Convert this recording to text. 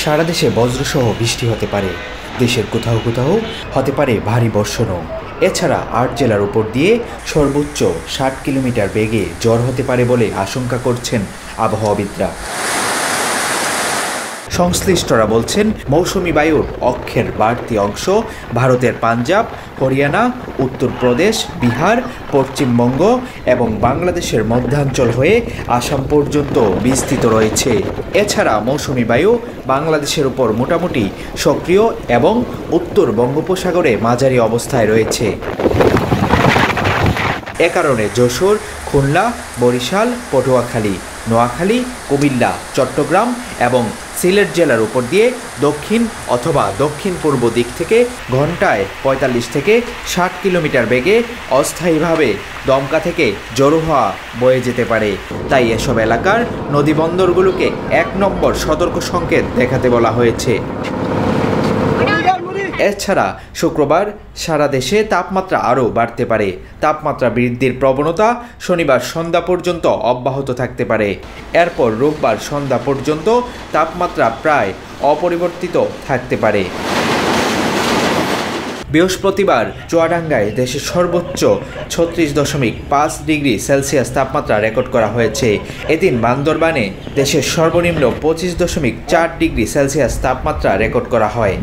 সারা দেশে বজ্রসহ বৃষ্টি হতে পারে। দেশের কোথাও কোথাও হতে পারে ভারী বর্ষণও। এছাড়া ৮ জেলার উপর দিয়ে সর্বোচ্চ ৬০ কিলোমিটার বেগে ঝড় হতে পারে বলে আশঙ্কা করছেন আবহাওয়াবিদরা। সংশ্লিষ্টরা বলছেন, মৌসুমি বায়ুর অক্ষের বাড়তি অংশ ভারতের পাঞ্জাব, হরিয়ানা, উত্তরপ্রদেশ, বিহার, পশ্চিমবঙ্গ এবং বাংলাদেশের মধ্যাঞ্চল হয়ে আসাম পর্যন্ত বিস্তৃত রয়েছে। এছাড়া মৌসুমি বায়ু বাংলাদেশের উপর মোটামুটি সক্রিয় এবং উত্তর বঙ্গোপসাগরে মাঝারি অবস্থায় রয়েছে। এ কারণে যশোর, খুলনা, বরিশাল, পটুয়াখালী, নোয়াখালী, কুমিল্লা, চট্টগ্রাম এবং সিলেট জেলার উপর দিয়ে দক্ষিণ অথবা দক্ষিণ পূর্ব দিক থেকে ঘন্টায় ৪৫ থেকে ৬০ কিলোমিটার বেগে অস্থায়ীভাবে দমকা থেকে ঝোড়ো হাওয়া বয়ে যেতে পারে। তাই এসব এলাকার নদীবন্দরগুলোকে ১ নম্বর সতর্ক সংকেত দেখাতে বলা হয়েছে। এছাড়া শুক্রবার সারা দেশে তাপমাত্রা আরও বাড়তে পারে। তাপমাত্রা বৃদ্ধির প্রবণতা শনিবার সন্ধ্যা পর্যন্ত অব্যাহত থাকতে পারে। এরপর রোববার সন্ধ্যা পর্যন্ত তাপমাত্রা প্রায় অপরিবর্তিত থাকতে পারে। বৃহস্পতিবার চুয়াডাঙ্গায় দেশের সর্বোচ্চ ৩৬.৫ ডিগ্রি সেলসিয়াস তাপমাত্রা রেকর্ড করা হয়েছে। এদিন বান্দরবানে দেশের সর্বনিম্ন ২৫.৪ ডিগ্রি সেলসিয়াস তাপমাত্রা রেকর্ড করা হয়।